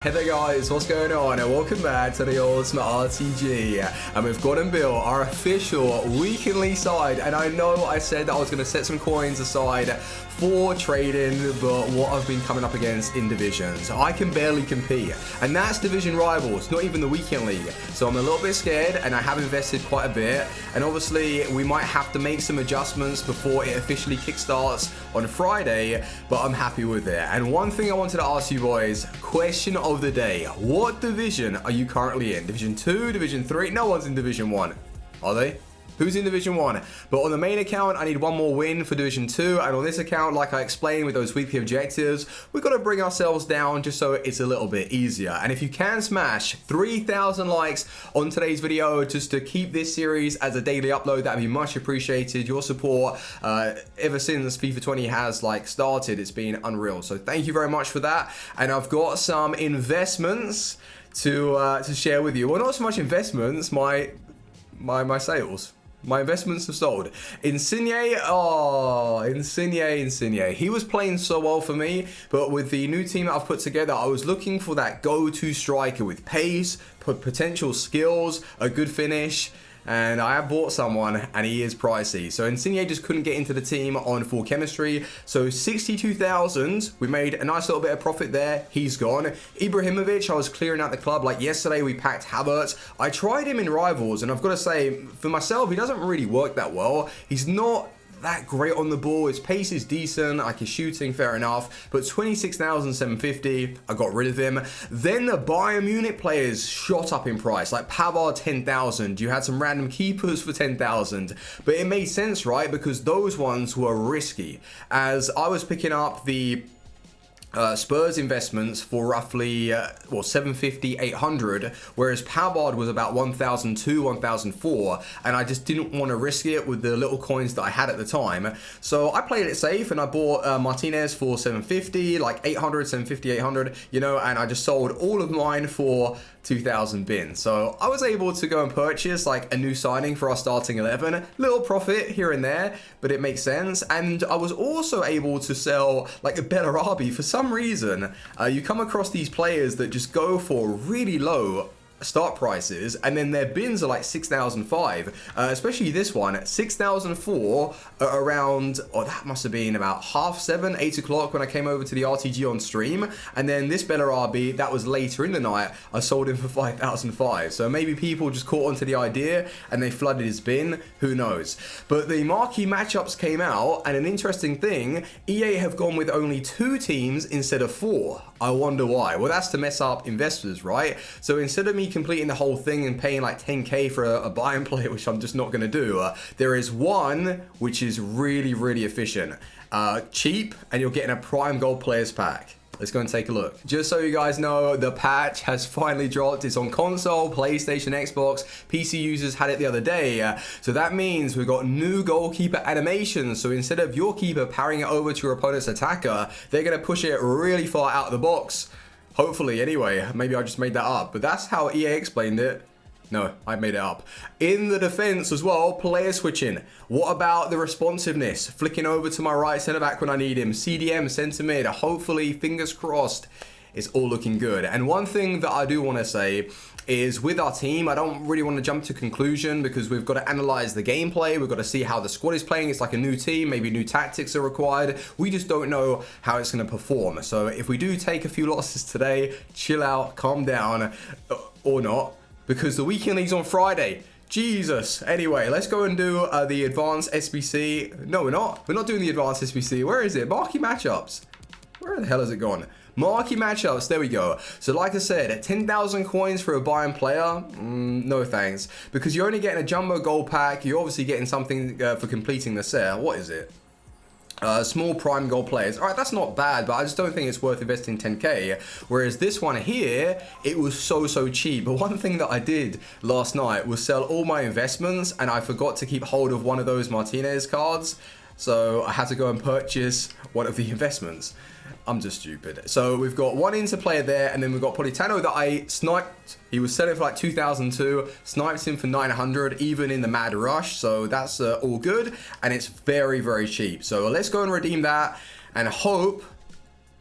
Hey there guys, what's going on? And welcome back to the Ultimate RTG. And we've gone and built our official weekly side. And I know I said that I was going to set some coins aside for trading, but what I've been coming up against in divisions, I can barely compete. And that's division rivals, not even the weekend league. So I'm a little bit scared and I have invested quite a bit. And obviously we might have to make some adjustments before it officially kickstarts on Friday, but I'm happy with it. And one thing I wanted to ask you boys, question of the day. What division are you currently in? Division 2, Division 3? No one's in Division 1. Are they? Who's in Division 1? But on the main account, I need one more win for Division 2. And on this account, like I explained with those weekly objectives, we've got to bring ourselves down just so it's a little bit easier. And if you can smash 3,000 likes on today's video just to keep this series as a daily upload, that'd be much appreciated. Your support ever since FIFA 20 has started, it's been unreal. So thank you very much for that. And I've got some investments to share with you. Well, not so much investments, my sales. My investments have sold. Insigne, Insigne. He was playing so well for me, but with the new team that I've put together, I was looking for that go-to striker with pace, potential skills, a good finish. And I have bought someone, and he is pricey. So Insigne just couldn't get into the team on full chemistry. So 62,000, we made a nice little bit of profit there. He's gone. Ibrahimovic, I was clearing out the club. Like yesterday, we packed Havertz. I tried him in Rivals, and I've got to say, for myself, he doesn't really work that well. He's not that great on the ball. His pace is decent, like his shooting, fair enough, but 26,750, I got rid of him. Then the Bayern Munich players shot up in price, like Pavard 10,000. You had some random keepers for 10,000, but it made sense, right? Because those ones were risky, as I was picking up the Spurs investments for roughly 750, 800, whereas Pavard was about 1,002, 1,004, and I just didn't want to risk it with the little coins that I had at the time. So I played it safe and I bought Martinez for 750, like 800, 750, 800, you know, and I just sold all of mine for 2,000 bin. So I was able to go and purchase like a new signing for our starting 11, little profit here and there, but it makes sense. And I was also able to sell like a Bellarabi. For some reason, you come across these players that just go for really low start prices, and then their bins are like 6,005, especially this one, 6,004 around, that must have been about 7:30, 8 o'clock when I came over to the RTG on stream. And then this Bellarabi, that was later in the night, I sold him for 5,005. So maybe people just caught onto the idea and they flooded his bin, who knows. But the marquee matchups came out, and an interesting thing, EA have gone with only 2 teams instead of 4. I wonder why. Well, that's to mess up investors, right? So instead of me completing the whole thing and paying like 10k for a Bayern player, which I'm just not going to do, there is one which is really, really efficient, cheap, and you're getting a prime gold players pack. Let's go and take a look. Just so you guys know, the patch has finally dropped. It's on console, PlayStation, Xbox. PC users had it the other day. So that means we've got new goalkeeper animations. So instead of your keeper parrying it over to your opponent's attacker, they're going to push it really far out of the box. Hopefully, anyway. Maybe I just made that up. But that's how EA explained it. No, I made it up. In the defense as well, player switching. What about the responsiveness? Flicking over to my right centre back when I need him. CDM, centre mid. Hopefully, fingers crossed, it's all looking good. And one thing that I do want to say is with our team, I don't really want to jump to conclusion because we've got to analyze the gameplay. We've got to see how the squad is playing. It's like a new team. Maybe new tactics are required. We just don't know how it's going to perform. So if we do take a few losses today, chill out, calm down, or not, because the weekend league's on Friday. Jesus. Anyway, let's go and do the advanced SBC. No, we're not. We're not doing the advanced SBC. Where is it? Marquee matchups. Where the hell has it gone? Marquee matchups. There we go. So like I said, 10,000 coins for a Bayern player. No thanks. Because you're only getting a jumbo gold pack. You're obviously getting something for completing the set. What is it? Small prime gold players. All right, that's not bad, but I just don't think it's worth investing 10k. Whereas this one here, it was so cheap. But one thing that I did last night was sell all my investments, and I forgot to keep hold of one of those Martinez cards. So I had to go and purchase one of the investments. I'm just stupid. So we've got one Inter player there, and then we've got Politano that I sniped. He was selling for like 2,002. Sniped him for 900, even in the mad rush. So that's all good, and it's very cheap. So let's go and redeem that and hope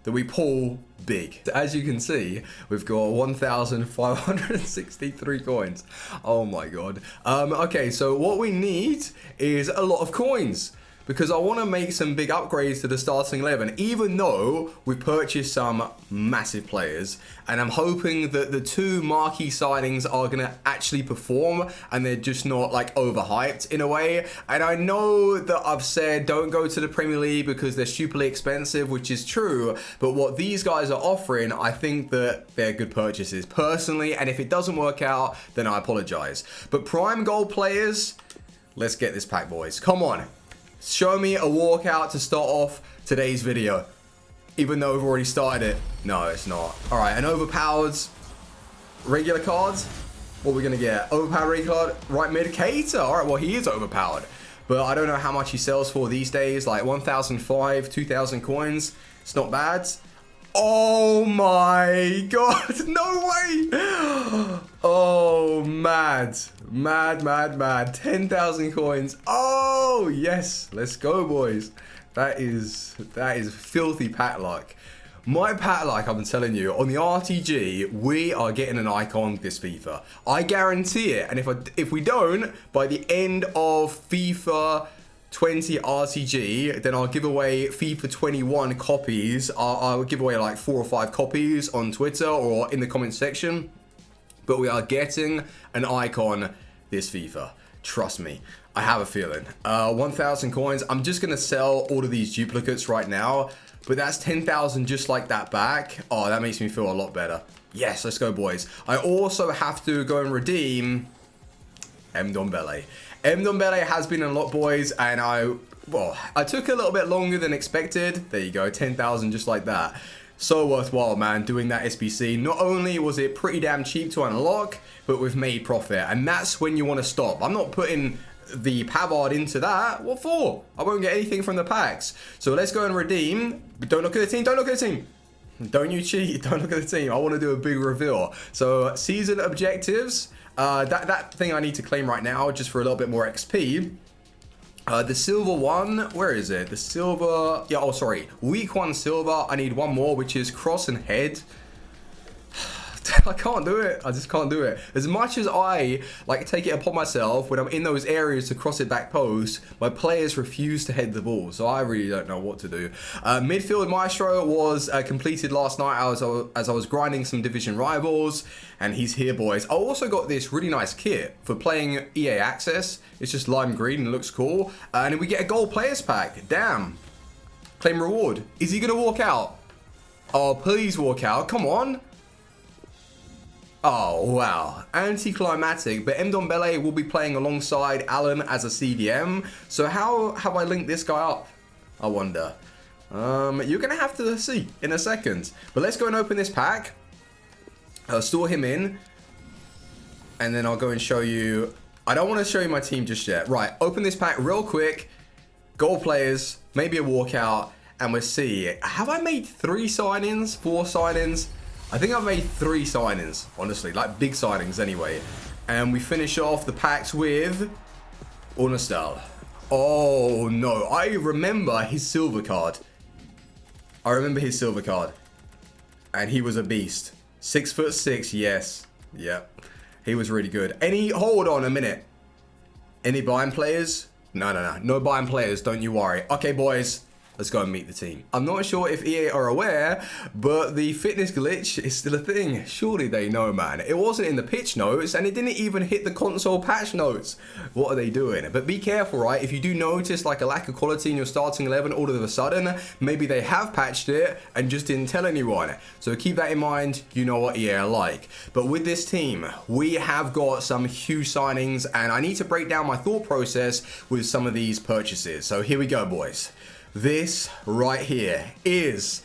that we pull big. As you can see, we've got 1,563 coins. Oh my god. Okay, so what we need is a lot of coins, because I want to make some big upgrades to the starting 11, even though we've purchased some massive players. And I'm hoping that the 2 marquee signings are going to actually perform and they're just not like overhyped in a way. And I know that I've said don't go to the Premier League because they're stupidly expensive, which is true. But what these guys are offering, I think that they're good purchases personally. And if it doesn't work out, then I apologize. But prime gold players, let's get this pack, boys. Come on. Show me a walkout to start off today's video. Even though we've already started it. No, it's not. Alright, an overpowered regular card. What are we going to get? Overpowered regular card, right mid, Cater. Alright, well, he is overpowered. But I don't know how much he sells for these days. Like 1,005, 2,000 coins. It's not bad. Oh my god, no way. Oh, mad. 10,000 coins. Oh, yes. Let's go, boys. That is filthy pack luck. My pack luck, I'm telling you, on the RTG, we are getting an icon this FIFA. I guarantee it. And if we don't, by the end of FIFA 20 RTG, then I'll give away FIFA 21 copies. I'll give away like 4 or 5 copies on Twitter or in the comment section. But we are getting an icon this FIFA. Trust me, I have a feeling. 1,000 coins. I'm just going to sell all of these duplicates right now. But that's 10,000 just like that back. Oh, that makes me feel a lot better. Yes, let's go, boys. I also have to go and redeem Ndombele. Ndombele has been unlocked, boys, and I took a little bit longer than expected. There you go, 10,000 just like that. So worthwhile, man, doing that SBC. Not only was it pretty damn cheap to unlock, but we've made profit, and that's when you want to stop. I'm not putting the Pavard into that. What for? I won't get anything from the packs. So let's go and redeem. But don't look at the team. Don't look at the team. Don't you cheat. Don't look at the team. I want to do a big reveal. So season objectives. That thing I need to claim right now just for a little bit more XP. The silver one, where is it? The silver, yeah, oh sorry, week 1 silver. I need one more, which is cross and head. I can't do it. I just can't do it. As much as I like take it upon myself when I'm in those areas to cross it back post, my players refuse to head the ball. So I really don't know what to do. Midfield Maestro was completed last night as I was grinding some division rivals. And he's here, boys. I also got this really nice kit for playing EA Access. It's just lime green and looks cool. And we get a gold players pack. Damn. Claim reward. Is he going to walk out? Oh, please walk out. Come on. Oh, wow. Anticlimactic, but Ndombele will be playing alongside Alan as a CDM. So how have I linked this guy up? I wonder. You're going to have to see in a second. But let's go and open this pack. I'll store him in. And then I'll go and show you. I don't want to show you my team just yet. Right, open this pack real quick. Goal players, maybe a walkout. And we'll see. Have I made 3 signings? 4 signings? I think I've made 3 signings, honestly, like big signings anyway. And we finish off the packs with Ornestal. Oh no, I remember his silver card. And he was a beast. 6'6", yes. Yep. He was really good. Hold on a minute. Any buying players? No buying players, don't you worry. Okay, boys. Let's go and meet the team. I'm not sure if EA are aware, but the fitness glitch is still a thing. Surely they know, man. It wasn't in the pitch notes, and it didn't even hit the console patch notes. What are they doing? But be careful, right? If you do notice like a lack of quality in your starting 11 all of a sudden, maybe they have patched it and just didn't tell anyone. So keep that in mind. You know what EA are like. But with this team, we have got some huge signings, and I need to break down my thought process with some of these purchases. So here we go, boys. This right here is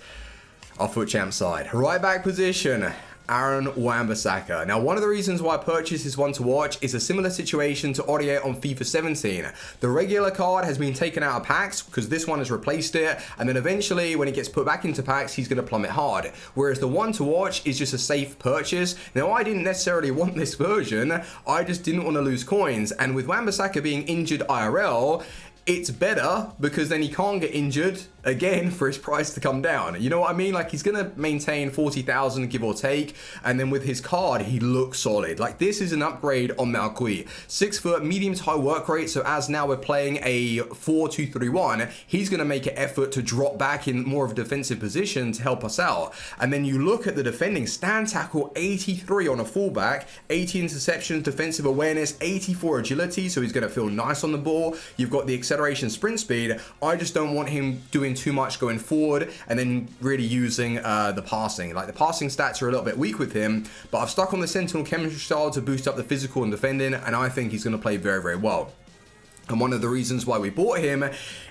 our FUT Champs side. Right back position, Aaron Wan-Bissaka. Now, one of the reasons why I purchased this one to watch is a similar situation to Aurier on FIFA 17. The regular card has been taken out of packs because this one has replaced it, and then eventually when it gets put back into packs, he's going to plummet hard. Whereas the one to watch is just a safe purchase. Now, I didn't necessarily want this version. I just didn't want to lose coins, and with Wan-Bissaka being injured IRL, it's better because then he can't get injured again for his price to come down. You know what I mean? Like, he's gonna maintain 40,000 give or take, and then with his card he looks solid. Like, this is an upgrade on Malqui. 6 foot, medium to high work rate, so as now we're playing a 4-2-3-1, he's gonna make an effort to drop back in more of a defensive position to help us out. And then you look at the defending, stand tackle 83 on a fullback, 80 interceptions, defensive awareness, 84 agility, so he's gonna feel nice on the ball. You've got the acceleration, sprint speed. I just don't want him doing too much going forward and then really using the passing. Like, the passing stats are a little bit weak with him, but I've stuck on the Sentinel chemistry style to boost up the physical and defending, and I think he's going to play very, very well. And one of the reasons why we bought him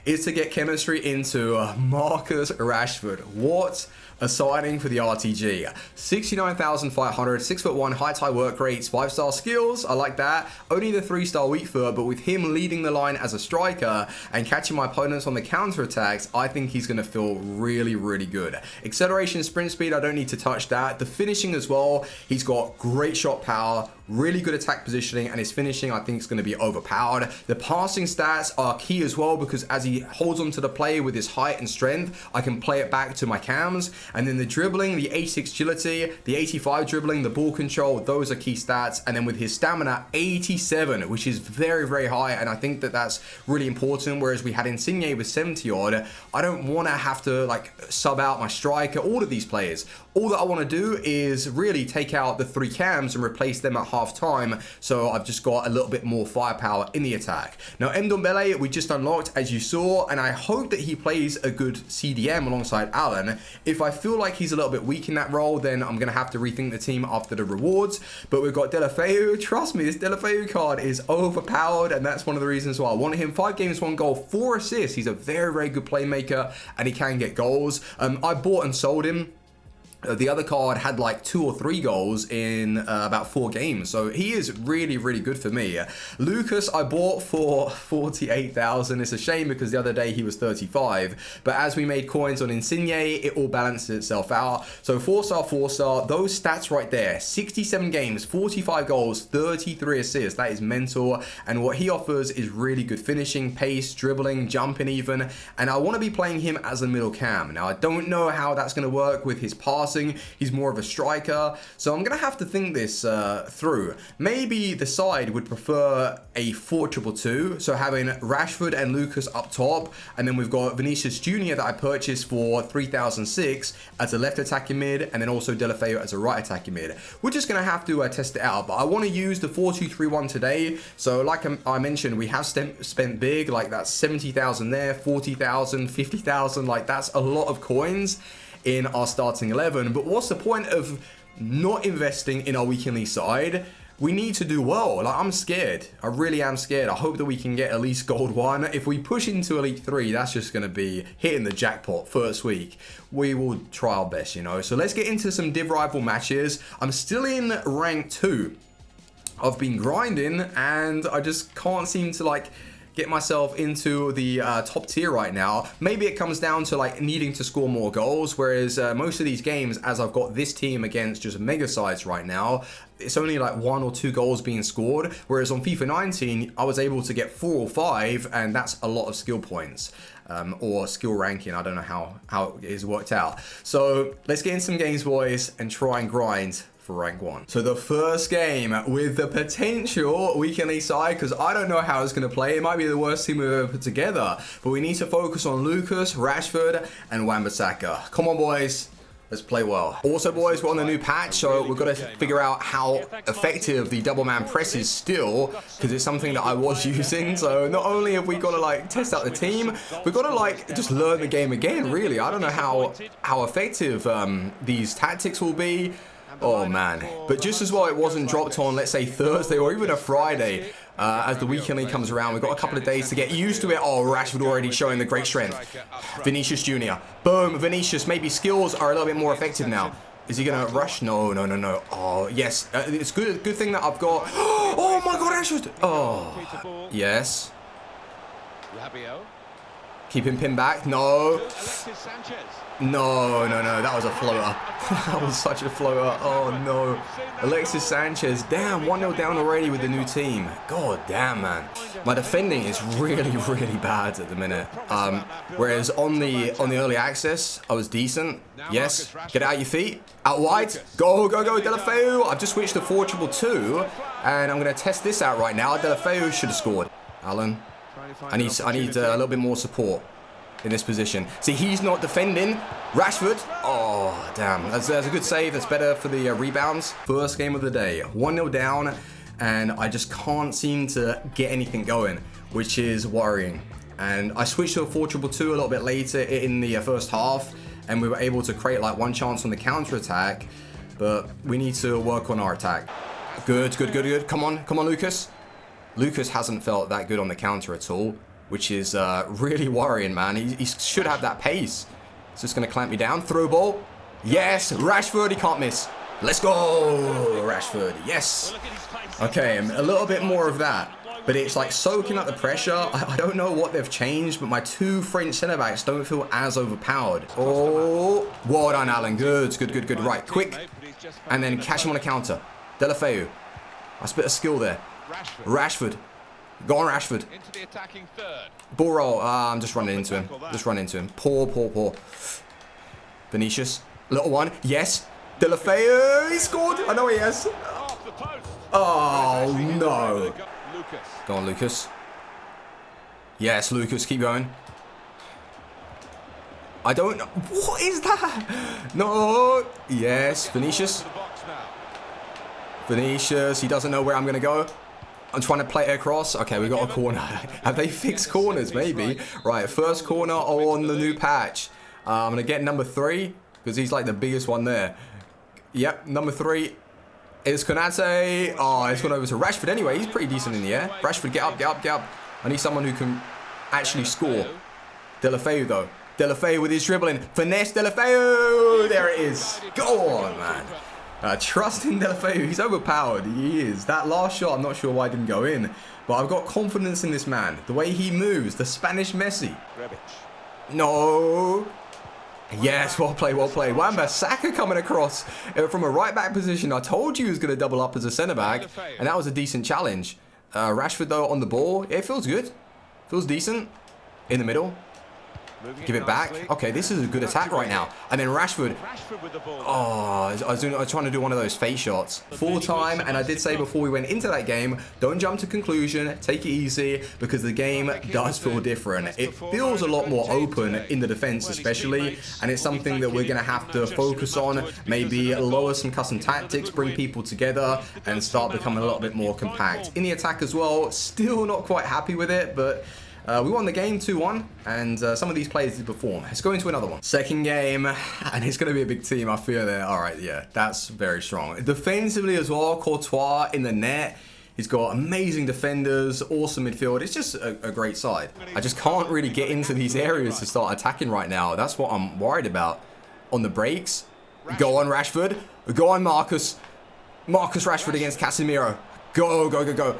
is to get chemistry into Marcus Rashford. What a signing for the RTG. 69,500, 6'1", high work rates, 5-star skills. I like that. Only the 3-star weak foot, but with him leading the line as a striker and catching my opponents on the counter attacks, I think he's going to feel really, really good. Acceleration, sprint speed, I don't need to touch that. The finishing as well, he's got great shot power, really good attack positioning, and his finishing I think is going to be overpowered. The passing stats are key as well, because as he holds onto the play with his height and strength, I can play it back to my cams. And then the dribbling, the 86 agility, the 85 dribbling, the ball control, those are key stats. And then with his stamina, 87, which is very, very high, and I think that that's really important. Whereas we had Insigne with 70 odd, I don't want to have to like sub out my striker, all of these players. All that I want to do is really take out the 3 cams and replace them at half time, so I've just got a little bit more firepower in the attack. Now, Ndombele we just unlocked, as you saw, and I hope that he plays a good CDM alongside Alan. If I feel like he's a little bit weak in that role, then I'm going to have to rethink the team after the rewards. But we've got Delafeu. Trust me, this Delafeu card is overpowered, and that's one of the reasons why I wanted him. 5 games, 1 goal, 4 assists. He's a very, very good playmaker, and he can get goals. I bought and sold him. The other card had like 2 or 3 goals in about 4 games, so he is really, really good for me. Lucas I bought for 48,000. It's a shame because the other day he was 35, but as we made coins on Insigne, it all balanced itself out. So 4-star, 4-star, those stats right there, 67 games, 45 goals, 33 assists, that is mental. And what he offers is really good finishing, pace, dribbling, jumping even, and I want to be playing him as a middle cam. Now, I don't know how that's going to work with his pass. He's more of a striker, so I'm gonna have to think this through. Maybe the side would prefer a 4-2-2-2, so having Rashford and Lucas up top, and then we've got Vinicius Jr. that I purchased for 3,006 as a left attacking mid, and then also Delafeu as a right attacking mid. We're just gonna have to test it out, but I want to use the 4-2-3-1 today. So like I mentioned, we have spent big, like that's 70,000 there, 40,000, 50,000, like that's a lot of coins in our starting 11. But what's the point of not investing in our weekly side? We need to do well. Like, I'm scared. I really am scared. I hope that we can get at least gold 1. If we push into Elite 3, that's just going to be hitting the jackpot first week. We will try our best, you know. So let's get into some Div Rival matches. I'm still in rank 2. I've been grinding and I just can't seem to like get myself into the top tier right now. Maybe it comes down to like needing to score more goals, whereas most of these games, as I've got this team against just mega sides right now, it's only like 1 or 2 goals being scored, whereas on FIFA 19 I was able to get 4 or 5, and that's a lot of skill points. Or skill ranking, I don't know how it is worked out. So let's get in some games, boys, and try and grind for rank 1. So the first game with the potential weekly side, because I don't know how it's going to play. It might be the worst team we've ever put together, but we need to focus on Lucas, Rashford, and Wan-Bissaka. Come on, boys. Let's play well. Also, boys, we're on the new patch, so we've got to figure out how effective the double man press is still, because it's something that I was using. So not only have we got to like test out the team, we've got to like just learn the game again, really. I don't know how effective these tactics will be. Oh man, but just as well it wasn't dropped on, let's say, Thursday or even a Friday. As the weekend comes around, we've got a couple of days to get used to it. Oh, Rashford already showing the great strength. Vinicius Jr. Boom, Vinicius. Maybe skills are a little bit more effective now. Is he gonna rush? No, no, no, no. Oh, yes. It's good thing that I've got. Oh my God, Rashford. Oh, yes. Keep him pinned back. No. No, no, no. That was a floater. That was such a floater. Oh, no. Alexis Sanchez. Damn, 1-0 down already with the new team. God damn, man. My defending is really, really bad at the minute. Whereas on the early access, I was decent. Yes. Get out your feet. Out wide. Go, go, go. Delafeu. I've just switched to 4-2-2. And I'm going to test this out right now. Delafeu should have scored. Alan. I need a little bit more support in this position. See, he's not defending. Rashford. Oh, damn. That's a good save. That's better for the rebounds. First game of the day. 1-0 down, and I just can't seem to get anything going, which is worrying. And I switched to a 4-2-2 a little bit later in the first half, and we were able to create like one chance on the counter attack, but we need to work on our attack. Good, good, good, good. Come on, Lucas. Lucas hasn't felt that good on the counter at all, which is really worrying, man. He should have that pace. It's just going to clamp me down. Throw ball. Yes, Rashford, he can't miss. Let's go, Rashford. Yes. Okay, a little bit more of that. But it's like soaking up the pressure. I don't know what they've changed, but my two French centre-backs don't feel as overpowered. Oh, well done, Alan. Good, good, good, good. Right, quick. And then catch him on a counter. Delafeu. That's a bit of skill there. Rashford. Go on, Rashford. Into the attacking third. Ball roll. I'm just running into him. Just run into him. Poor. Vinicius. Little one. Yes. Delafeu. He scored. I know he has. Oh, no. Go on, Lucas. Yes, Lucas. Keep going. I don't know. What is that? No. Yes. Vinicius. Vinicius. He doesn't know where I'm going to go. I'm trying to play it across. Okay, we got a corner. Have they fixed corners? Maybe. Right, first corner on the new patch. I'm going to get number 3 because he's like the biggest one there. Yep, number 3 is Konate. Oh, it's gone over to Rashford anyway. He's pretty decent in the air. Rashford, get up, get up, get up. I need someone who can actually score. Delafeu, though. Delafeu with his dribbling. Finesse Delafeu. There it is. Go on, man. Trust in Delafeu. He's overpowered. He is. That last shot, I'm not sure why it didn't go in. But I've got confidence in this man. The way he moves. The Spanish Messi. No. Yes, well played, well played. Wan-Bissaka coming across from a right-back position. I told you he was going to double up as a centre-back. And that was a decent challenge. Rashford, though, on the ball. It feels good. Feels decent. In the middle. Give it back. Okay, this is a good attack right now. And then Rashford. Oh, I was trying to do one of those face shots. Full time, and I did say before we went into that game, don't jump to conclusion. Take it easy, because the game does feel different. It feels a lot more open in the defense especially, and it's something that we're going to have to focus on. Maybe lower some custom tactics, bring people together, and start becoming a little bit more compact. In the attack as well, still not quite happy with it, but we won the game 2-1, and some of these players did perform. Let's go into another one. Second game, and it's going to be a big team, I feel there. All right, yeah, that's very strong. Defensively as well, Courtois in the net. He's got amazing defenders, awesome midfield. It's just a great side. I just can't really get into these areas to start attacking right now. That's what I'm worried about. On the breaks, go on Rashford. Go on Marcus. Marcus Rashford against Casemiro. Go, go, go, go.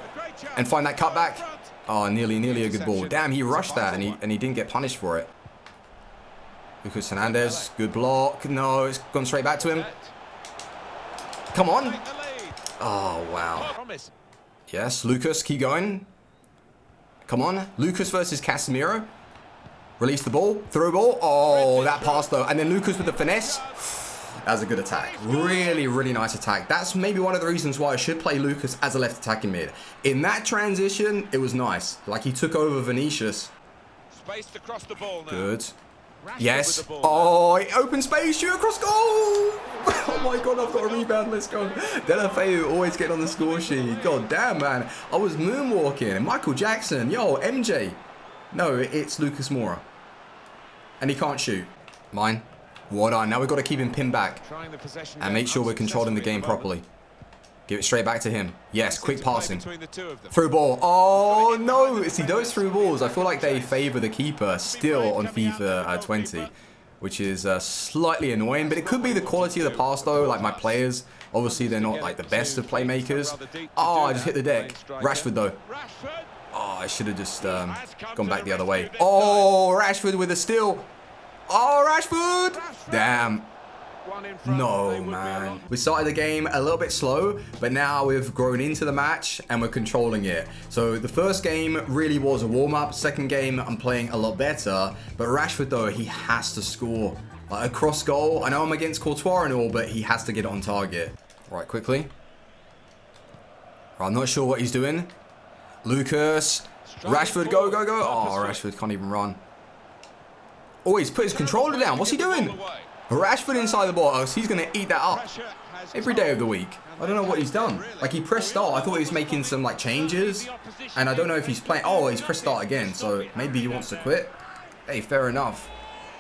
And find that cutback. Oh, nearly a good ball. Damn, he rushed that and he didn't get punished for it. Lucas Hernandez, good block. No, it's gone straight back to him. Come on. Oh, wow. Yes, Lucas, keep going. Come on. Lucas versus Casemiro. Release the ball. Throw ball. Oh, that pass though. And then Lucas with the finesse. That was a good attack. Really, really nice attack. That's maybe one of the reasons why I should play Lucas as a left attacking mid. In that transition, it was nice. Like he took over Vinicius. Spaced across the ball now. Good. Yes. Oh, open space. Shoot across goal. Oh my God, I've got a rebound. Let's go. Delafeu always getting on the score sheet. God damn, man. I was moonwalking. And Michael Jackson. Yo, MJ. No, it's Lucas Moura. And he can't shoot. Mine. What on? Now we've got to keep him pinned back and make sure we're controlling the game properly. Give it straight back to him. Yes, quick passing. Through ball. Oh, no. See, those through balls, I feel like they favor the keeper still on FIFA 20, which is slightly annoying. But it could be the quality of the pass, though. Like my players, obviously, they're not like the best of playmakers. Oh, I just hit the deck. Rashford, though. Oh, I should have just gone back the other way. Oh, Rashford with a steal. Oh, Rashford. Damn. No, man. We started the game a little bit slow, but now we've grown into the match and we're controlling it. So the first game really was a warm-up. Second game, I'm playing a lot better. But Rashford, though, he has to score. Like a cross goal. I know I'm against Courtois and all, but he has to get on target. All right, quickly. I'm not sure what he's doing. Lucas. Rashford, go, go, go. Oh, Rashford can't even run. Oh, he's put his controller down. What's he doing? Rashford inside the box. He's going to eat that up every day of the week. I don't know what he's done. Like, he pressed start. I thought he was making some, like, changes. And I don't know if he's playing. Oh, he's pressed start again. So maybe he wants to quit. Hey, fair enough.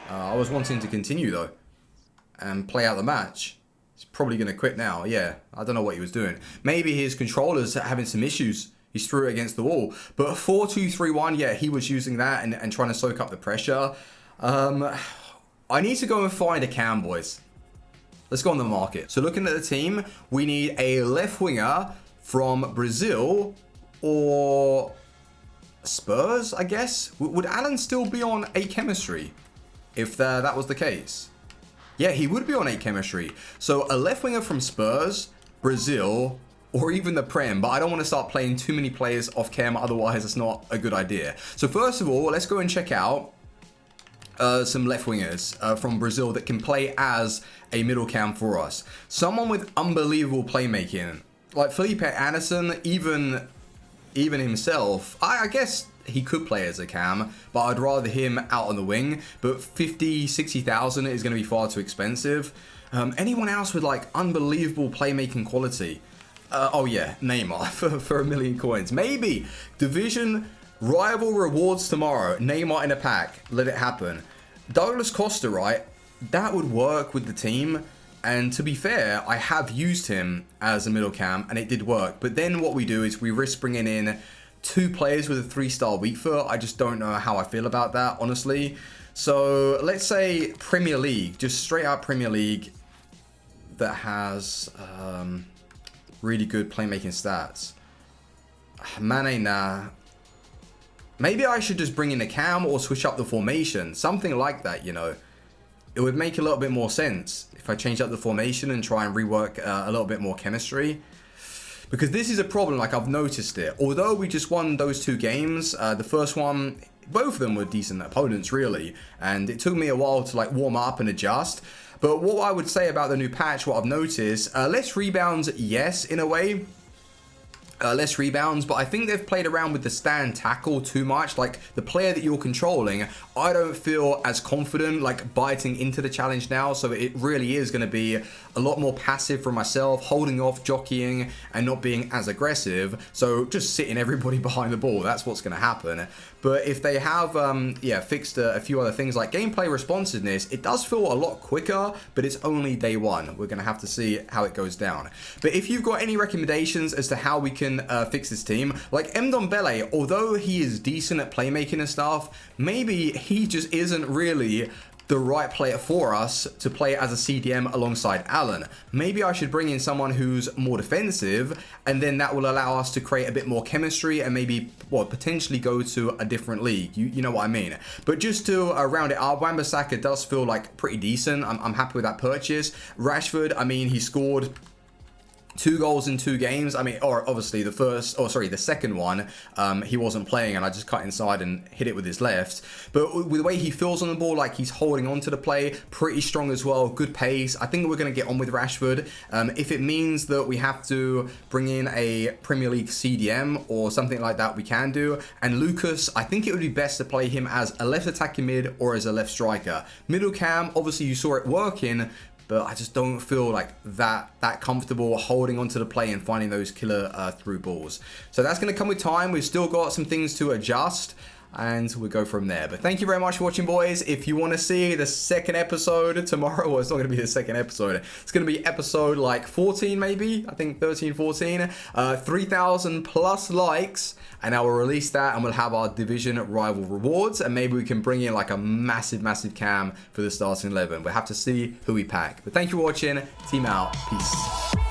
I was wanting to continue, though, and play out the match. He's probably going to quit now. Yeah, I don't know what he was doing. Maybe his controller's having some issues. He's threw it against the wall. But 4-2-3-1, yeah, he was using that and trying to soak up the pressure. I need to go and find a cam, boys. Let's go on the market. So looking at the team, we need a left winger from Brazil or Spurs, I guess. Would Alan still be on 8 chemistry if that was the case? Yeah, he would be on 8 chemistry. So a left winger from Spurs, Brazil, or even the Prem, but I don't want to start playing too many players off cam, otherwise it's not a good idea. So first of all, let's go and check out some left wingers from Brazil that can play as a middle cam for us. Someone with unbelievable playmaking, like Felipe Anderson, even himself. I guess he could play as a cam, but I'd rather him out on the wing. But 50, 60,000 is going to be far too expensive. Anyone else with like unbelievable playmaking quality? Oh yeah, Neymar for 1 million coins. Maybe division rival rewards tomorrow. Neymar in a pack. Let it happen. Douglas Costa, right? That would work with the team. And to be fair, I have used him as a middle cam and it did work. But then what we do is we risk bringing in 2 players with a 3-star weak foot. I just don't know how I feel about that, honestly. So let's say Premier League, just straight out Premier League that has really good playmaking stats. Mane, nah. Maybe I should just bring in a cam or switch up the formation. Something like that, you know. It would make a little bit more sense if I change up the formation and try and rework a little bit more chemistry. Because this is a problem, like I've noticed it. Although we just won those 2 games, the first one, both of them were decent opponents, really. And it took me a while to like warm up and adjust. But what I would say about the new patch, what I've noticed, less rebounds, yes, in a way. Less rebounds, but I think they've played around with the stand tackle too much. Like the player that you're controlling, I don't feel as confident like biting into the challenge now. So it really is going to be a lot more passive for myself, holding off, jockeying, and not being as aggressive. So just sitting everybody behind the ball. That's what's going to happen. But if they have, fixed a few other things like gameplay responsiveness, it does feel a lot quicker, but it's only day 1. We're going to have to see how it goes down. But if you've got any recommendations as to how we can fix this team, like Ndombele, although he is decent at playmaking and stuff, maybe he just isn't really the right player for us to play as a CDM alongside Alan. Maybe I should bring in someone who's more defensive, and then that will allow us to create a bit more chemistry and maybe, well, potentially go to a different league. You know what I mean. But just to round it up, Wan-Bissaka does feel like pretty decent. I'm happy with that purchase. Rashford, I mean, he scored 2 goals in 2 games. I mean, or obviously the second one, he wasn't playing and I just cut inside and hit it with his left. But with the way he feels on the ball, like he's holding on to the play, pretty strong as well, good pace. I think we're going to get on with Rashford. If it means that we have to bring in a Premier League CDM or something like that, we can do. And Lucas, I think it would be best to play him as a left attacking mid or as a left striker. Middle cam, obviously you saw it working, but I just don't feel like that comfortable holding onto the play and finding those killer through balls. So that's going to come with time. We've still got some things to adjust, and we'll go from there. But thank you very much for watching, boys. If you want to see the second episode tomorrow, well, it's not going to be the second episode. It's going to be episode like 14, maybe. I think 13, 14. 3,000 plus likes, and I will release that, and we'll have our division rival rewards, and maybe we can bring in like a massive cam for the starting 11. We'll have to see who we pack. But thank you for watching. Team out. Peace.